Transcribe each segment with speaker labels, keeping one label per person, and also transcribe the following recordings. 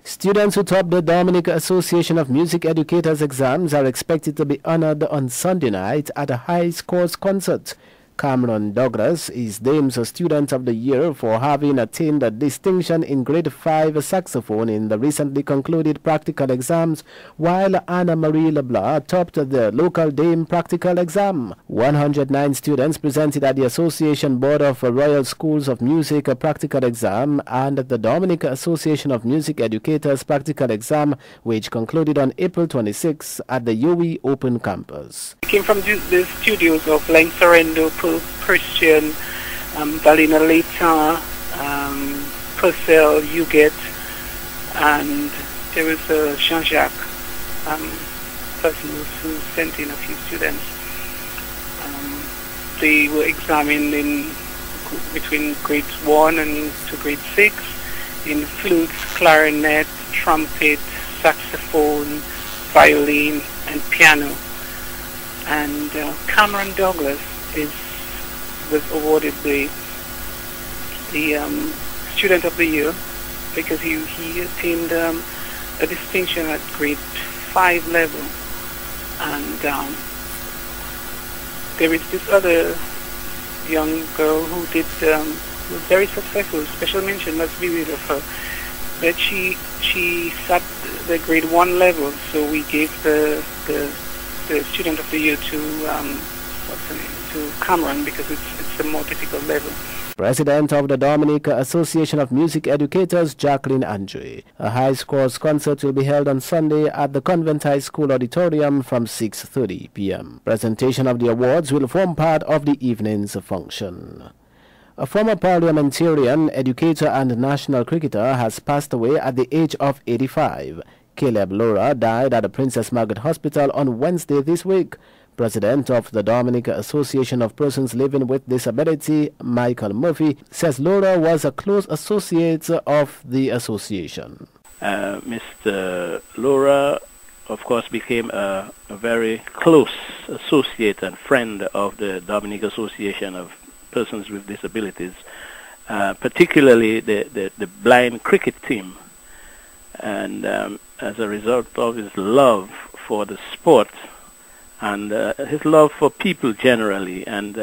Speaker 1: Students who top the Dominica Association of Music Educators exams are expected to be honored on Sunday night at a high scores concert. Cameron Douglas is named a Student of the Year for having attained a distinction in Grade 5 saxophone in the recently concluded practical exams, while Anna Marie LeBlanc topped the local Dame practical exam. 109 students presented at the Association Board of Royal Schools of Music practical exam and the Dominica Association of Music Educators practical exam, which concluded on April 26 at the UE Open Campus.
Speaker 2: We came from the studios of Lancerendo, Christian, Valina Leta, Purcell, Huguet, and there was Jean-Jacques, person who sent in a few students. They were examined in between grades 1 and to grade 6 in flutes, clarinet, trumpet, saxophone, violin, and piano. And Cameron Douglas was awarded the Student of the Year because he attained a distinction at grade 5 level. And there is this other young girl who was very successful. Special mention must be made of her. But she sat the grade 1 level, so we gave the Student of the Year to Cameron because it's a more difficult level.
Speaker 1: President of the Dominica Association of Music Educators, Jacqueline Andre. A high scores concert will be held on Sunday at the Convent High School Auditorium from 6:30 p.m. Presentation of the awards will form part of the evening's function. A former parliamentarian, educator and national cricketer has passed away at the age of 85. Caleb Laura died at the Princess Margaret Hospital on Wednesday this week. President of the Dominica Association of Persons Living with Disability, Michael Murphy, says Laura was a close associate of the association.
Speaker 3: Mr. Laura, of course, became a very close associate and friend of the Dominica Association of Persons with Disabilities, particularly the blind cricket team. And as a result of his love for the sport and his love for people generally, and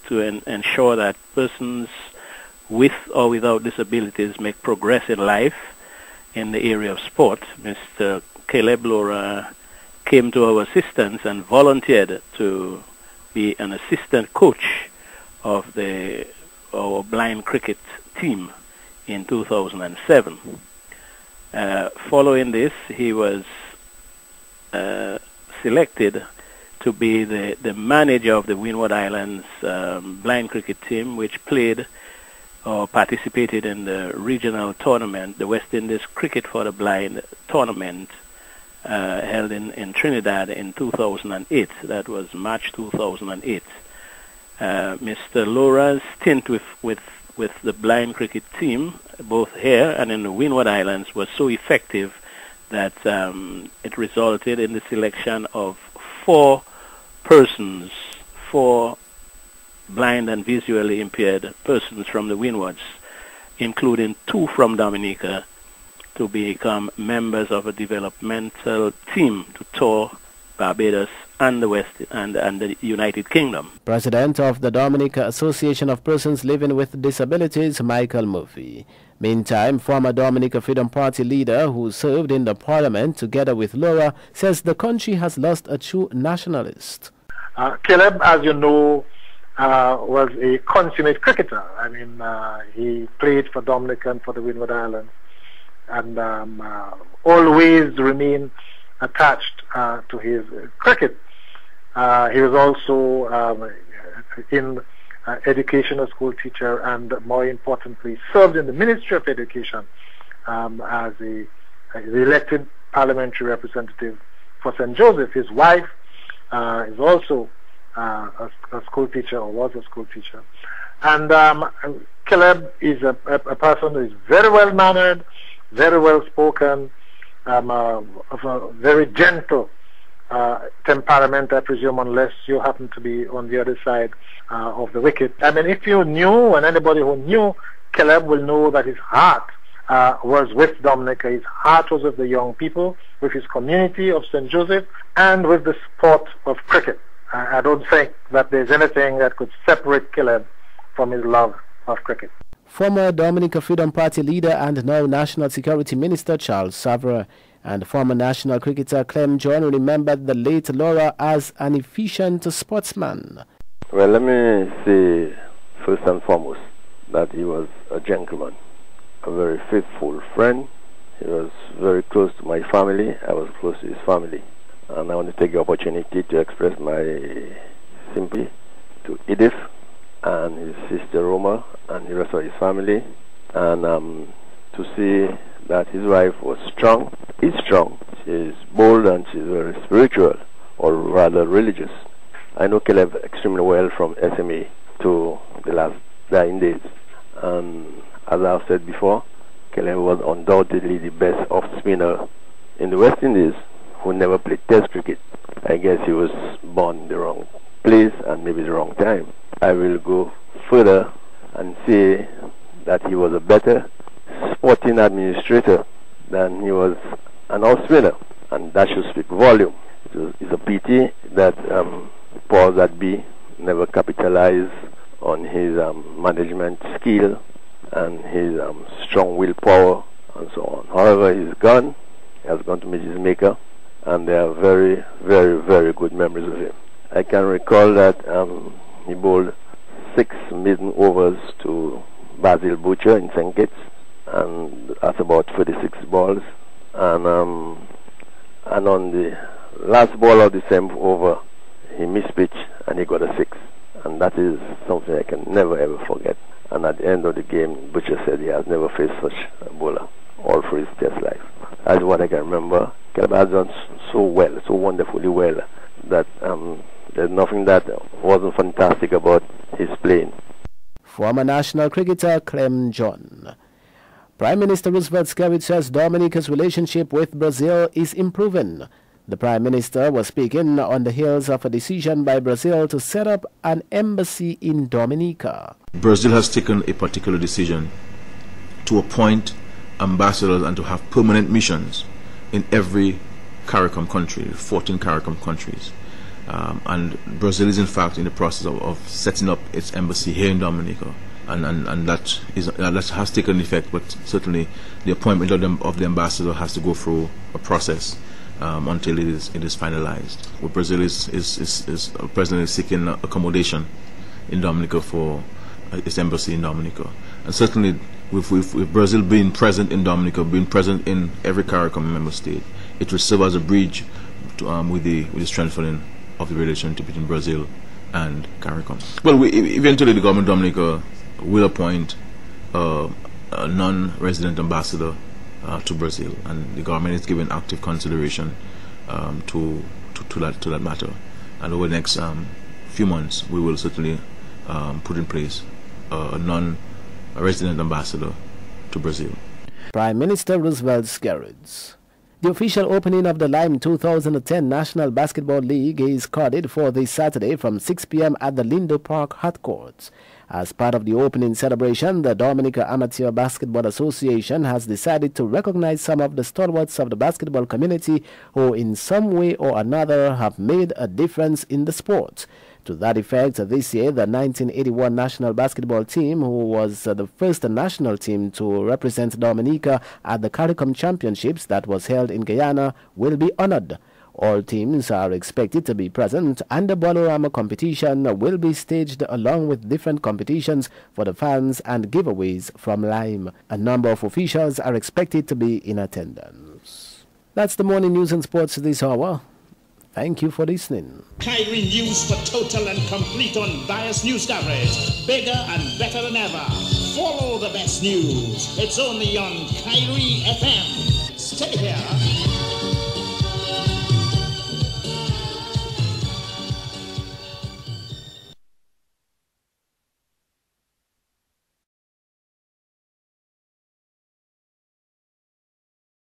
Speaker 3: to ensure that persons with or without disabilities make progress in life in the area of sport, Mr. Caleb Laura came to our assistance and volunteered to be an assistant coach of our blind cricket team in 2007. Following this, he was selected to be the manager of the Windward Islands blind cricket team, which played or participated in the regional tournament, the West Indies Cricket for the Blind tournament, held in Trinidad in 2008. That was March 2008. Mr. Laura's stint with the blind cricket team, both here and in the Windward Islands, was so effective that it resulted in the selection of 4 blind and visually impaired persons from the Windwards, including 2 from Dominica, to become members of a developmental team to tour Barbados and the West and the United Kingdom.
Speaker 1: President of the Dominica Association of Persons Living with Disabilities, Michael Murphy. Meantime, former Dominica Freedom Party leader who served in the parliament together with Laura says the country has lost a true nationalist.
Speaker 4: Caleb, as you know, was a consummate cricketer. I mean, he played for Dominica and for the Windward Islands, and always remained attached to his cricket. He was also in education, a school teacher, and more importantly, served in the Ministry of Education as the elected parliamentary representative for St. Joseph. His wife is also a school teacher, or was a school teacher. And Caleb is a person who is very well mannered, very well spoken, of a very gentle temperament, I presume, unless you happen to be on the other side of the wicket. I mean, if you knew, and anybody who knew Caleb will know that his heart was with Dominica. His heart was with the young people, with his community of St. Joseph, and with the sport of cricket. I don't think that there's anything that could separate Caleb from his love of cricket.
Speaker 1: Former Dominica Freedom Party leader and now National Security Minister Charles Savra and former national cricketer Clem John remembered the late Laura as an efficient sportsman.
Speaker 5: Well, let me say first and foremost that he was a gentleman, a very faithful friend. He was very close to my family. I was close to his family. And I want to take the opportunity to express my sympathy to Edith and his sister Roma and the rest of his family, and to see that his wife was strong, is strong. She is bold and she's very spiritual, or rather religious. I know Caleb extremely well from SMA to the last dying days, and as I've said before, Caleb was undoubtedly the best off-spinner in the West Indies who never played Test cricket. I guess he was born in the wrong place and maybe the wrong time. I will go further and say that he was a better sporting administrator than he was an off-spinner, and that should speak volume. It's a pity that Paul Zadby never capitalized on his management skill and his strong willpower and so on. However, he's gone. He has gone to meet his maker, and there are very, very, very good memories of him. I can recall that he bowled 6 maiden overs to Basil Butcher in St. Kitts, and that's about 36 balls. And on the last ball of the same over, he mispitched and he got a 6. And that is something I can never ever forget. And at the end of the game, Butcher said he has never faced such a bowler all through his Test life. That's what I can remember. Caleb has done so well, so wonderfully well, that there's nothing that wasn't fantastic about his playing.
Speaker 1: Former national cricketer Clem John. Prime Minister Roosevelt Skerrit says Dominica's relationship with Brazil is improving. The Prime Minister was speaking on the heels of a decision by Brazil to set up an embassy in Dominica.
Speaker 6: Brazil has taken a particular decision to appoint ambassadors and to have permanent missions in every CARICOM country, 14 CARICOM countries. And Brazil is in fact in the process of setting up its embassy here in Dominica, and that has taken effect. But certainly the appointment of the ambassador has to go through a process until it is finalized. What Brazil is presently seeking accommodation in Dominica for its embassy in Dominica, and certainly with Brazil being present in Dominica, being present in every CARICOM member state, it will serve as a bridge to, with the strengthening of the relationship between Brazil and CARICOM. Well, eventually the government of Dominica will appoint a non-resident ambassador to Brazil, and the government is giving active consideration to that matter. And over the next few months, we will certainly put in place a non-resident ambassador to Brazil.
Speaker 1: Prime Minister Roosevelt Skerrit. The official opening of the Lime 2010 National Basketball League is carded for this Saturday from 6 p.m. at the Lindo Park Hot Courts. As part of the opening celebration, the Dominica Amateur Basketball Association has decided to recognize some of the stalwarts of the basketball community who in some way or another have made a difference in the sport. To that effect, this year, the 1981 national basketball team, who was the first national team to represent Dominica at the CARICOM Championships that was held in Guyana, will be honored. All teams are expected to be present, and the Bolorama competition will be staged along with different competitions for the fans and giveaways from Lime. A number of officials are expected to be in attendance. That's the morning news and sports this hour. Thank you for listening.
Speaker 7: Kyrie News for total and complete unbiased news coverage. Bigger and better than ever. Follow the best news. It's only on Kyrie FM. Stay here.